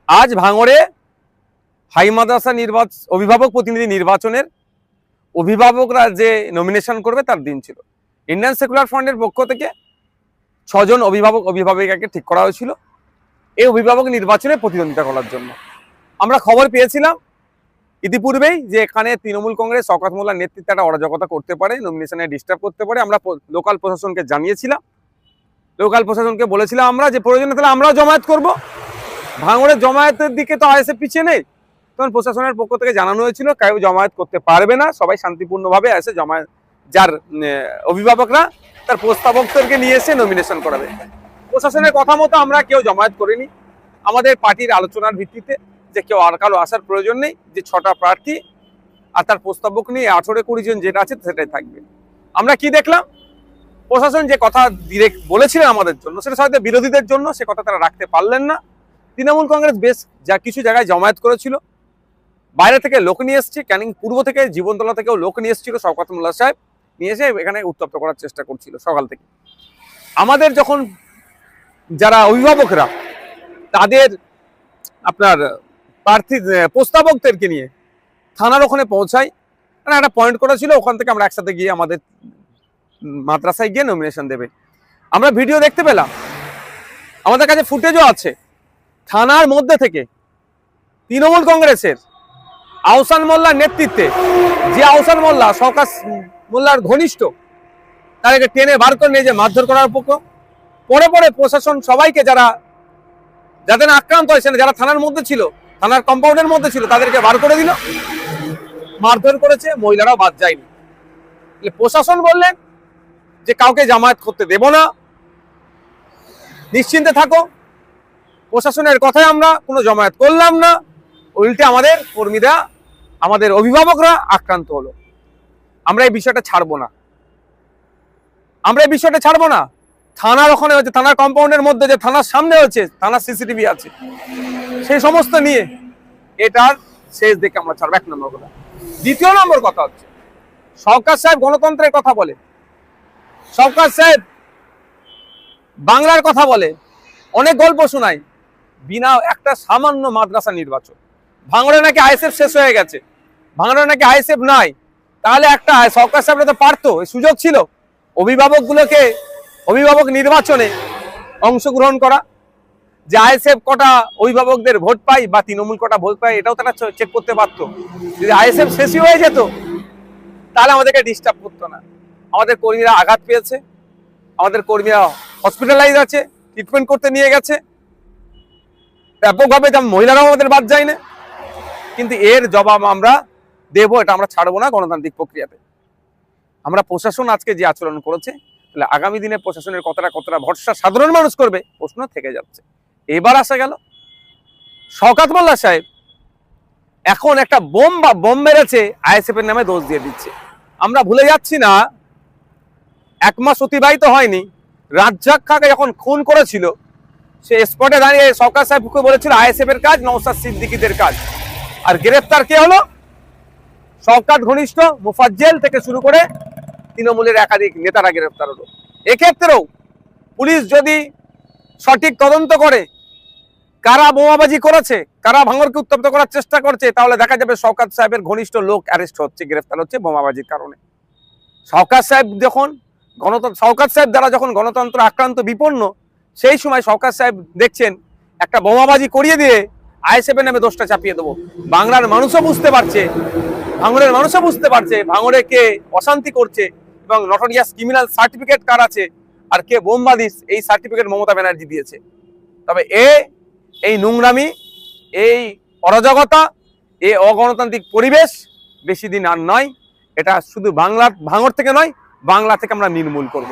আজ ভাঙড়ে হাই মাদ্রাসা অভিভাবক প্রতিনিধি নির্বাচনের অভিভাবকরা যে নমিনেশন করবে তার দিন ছিল। ইন্ডিয়ান সেকুলার ফ্রন্টের পক্ষ থেকে 6 জন অভিভাবিকাকে ঠিক করা হয়েছিল এই অভিভাবক নির্বাচনে প্রতিদ্বন্দ্বিতা করার জন্য। আমরা খবর পেয়েছিলাম ইতিপূর্বেই যে এখানে তৃণমূল কংগ্রেস শওকত মোল্লার নেতৃত্বে একটা অরাজকতা করতে পারে, নমিনেশনে ডিস্টার্ব করতে পারে। আমরা লোকাল প্রশাসনকে জানিয়েছিলাম, লোকাল প্রশাসনকে বলেছিলাম আমরা যে প্রয়োজনে তাহলে আমরাও জমায়েত করব। ভাঙড়ের জমায়েতের দিকে তো আইএসএফ পিছিয়ে নেই, তখন প্রশাসনের পক্ষ থেকে জানানো হয়েছিল কেউ জমায়েত করতে পারবে না, সবাই শান্তিপূর্ণভাবে এসে জমায়েত, যার অভিভাবকরা তার প্রস্তাবকদেরকে নিয়ে এসে নমিনেশন করাবে। প্রশাসনের কথা মতো আমরা কেউ জমায়েত করিনি। আমাদের পার্টির আলোচনার ভিত্তিতে যে কেউ আর কারো আসার প্রয়োজন নেই, যে 6টা প্রার্থী আর তার প্রস্তাবক নিয়ে 18-20 জন যেটা আছে সেটাই থাকবে। আমরা কি দেখলাম, প্রশাসন যে কথা ডিরেক্ট বলেছিলেন আমাদের জন্য, সেটা হয়তো বিরোধীদের জন্য সে কথা তারা রাখতে পারলেন না। তৃণমূল কংগ্রেস বেশ কিছু জায়গায় জমায়েত করেছিল, বাইরে থেকে লোক নিয়ে এসছে, ক্যানিং পূর্ব থেকে জীবনতলা থেকেও লোক নিয়ে এসেছিল, শওকত মোল্লা সাহেব নিয়ে এসে এখানে উত্তপ্ত করার চেষ্টা করছিল সকাল থেকে। আমাদের যখন যারা অভিভাবকরা তাদের আপনার প্রার্থী প্রস্তাবকদেরকে নিয়ে থানার ওখানে পৌঁছায়, মানে একটা পয়েন্ট করা ছিল, ওখান থেকে আমরা একসাথে গিয়ে আমাদের মাদ্রাসায় গিয়ে নমিনেশন দেবে। আমরা ভিডিও দেখতে পেলাম, আমাদের কাছে ফুটেজও আছে। থানার মধ্যে থেকে তৃণমূল কংগ্রেসের আহসান মোল্লার নেতৃত্বে, যে আহসান মোল্লা শওকত মোল্লার ঘনিষ্ঠ, তাদেরকে টেনে বার করে নিয়ে যে মারধর করার পক্ষ, পরে পরে প্রশাসন সবাইকে যাদের আক্রান্ত হয়েছে, যারা থানার মধ্যে ছিল, থানার কম্পাউন্ডের মধ্যে ছিল, তাদেরকে বার করে দিল, মারধর করেছে, মহিলারাও বাদ যায়নি। প্রশাসন বললেন যে কাউকে জামায়াত করতে দেব না, নিশ্চিন্তে থাকো। প্রশাসনের কথায় আমরা কোনো জমায়েত করলাম না, উল্টে আমাদের কর্মীরা, আমাদের অভিভাবকরা আক্রান্ত হলো। আমরা এই বিষয়টা ছাড়বো না, আমরা এই বিষয়টা ছাড়বো না। থানার ওখানে হচ্ছে, থানার কম্পাউন্ডের মধ্যে যে থানার সামনে হচ্ছে, থানার সিসিটিভি আছে, সেই সমস্ত নিয়ে এটার শেষ দেখে আমরা ছাড়বো, 1 নম্বর কথা। 2 নম্বর কথা হচ্ছে, শওকত সাহেব গণতন্ত্রের কথা বলে, শওকত সাহেব বাংলার কথা বলে, অনেক গল্প শোনায়, বিনা একটা সামান্য মাদ্রাসা নির্বাচন। ভাঙড়ে নাকি আইএসএফ শেষ হয়ে গেছে, ভাঙড়ে নাকি আইএসএফ নাই, তাহলে একটা শওকত সাহেবরা তো পারতো, সুযোগ ছিল অভিভাবকগুলোকে অভিভাবক নির্বাচনে অংশগ্রহণ করা, যে আইএসএফ কটা অভিভাবকদের ভোট পাই বা তৃণমূল কটা ভোট পাই, এটাও তারা চেক করতে পারতো। যদি আইএসএফ শেষই হয়ে যেত তাহলে আমাদেরকে ডিস্টার্ব করতো না। আমাদের কর্মীরা আঘাত পেয়েছে, আমাদের কর্মীরা হসপিটালাইজ আছে, ট্রিটমেন্ট করতে নিয়ে গেছে ব্যাপকভাবে, যেমন মহিলারাও আমাদের বাদ যায় না। কিন্তু এর জবাব আমরা দেবো, এটা আমরা ছাড়বো না গণতান্ত্রিক প্রক্রিয়াতে। আমরা প্রশাসন আজকে যে আচরণ করেছে, তাহলে আগামী দিনে প্রশাসনের কতটা ভরসা সাধারণ মানুষ করবে, প্রশ্ন থেকে যাচ্ছে। এবার আসা গেল শওকত মোল্লা সাহেব এখন একটা বোম মেরেছে, আইএসএফ এর নামে দোষ দিয়ে দিচ্ছে। আমরা ভুলে যাচ্ছি না, 1 মাস অতিবাহিত হয়নি, রাজ্জাক খাকে যখন খুন করেছিল, সে স্পটে দাঁড়িয়ে শওকত সাহেবকে বলেছিল আইএসএফ এর কাজ, নওশাদ সিদ্দিকীদের কাজ। আর গ্রেফতার কে হলো? শওকত ঘনিষ্ঠ মুফাজ্জল থেকে শুরু করে তৃণমূলের একাধিক নেতারা গ্রেফতার হলো। এক্ষেত্রেও পুলিশ যদি সঠিক তদন্ত করে কারা বোমাবাজি করেছে, কারা ভাঙড়কে উত্তপ্ত করার চেষ্টা করছে, তাহলে দেখা যাবে শওকত সাহেবের ঘনিষ্ঠ লোক অ্যারেস্ট হচ্ছে, গ্রেফতার হচ্ছে বোমাবাজির কারণে। শওকত সাহেব দ্বারা যখন গণতন্ত্র আক্রান্ত বিপন্ন, সেই সময় শওকত সাহেব দেখছেন একটা বোমাবাজি করিয়ে দিয়ে আইএসএফ এর নামে দোষটা চাপিয়ে দেবো। বাংলার মানুষও বুঝতে পারছে, ভাঙড়ের মানুষও বুঝতে পারছে ভাঙড়ে কে অশান্তি করছে এবং নটোরিয়াস ক্রিমিনাল সার্টিফিকেট কার আছে আর কে বোমবাদিস, এই সার্টিফিকেট মমতা ব্যানার্জি দিয়েছে। তবে এই নোংরামি, এই অরাজকতা, এই অগণতান্ত্রিক পরিবেশ বেশি দিন আর নয়। এটা শুধু ভাঙড় থেকে নয়, বাংলা থেকে আমরা নির্মূল করব।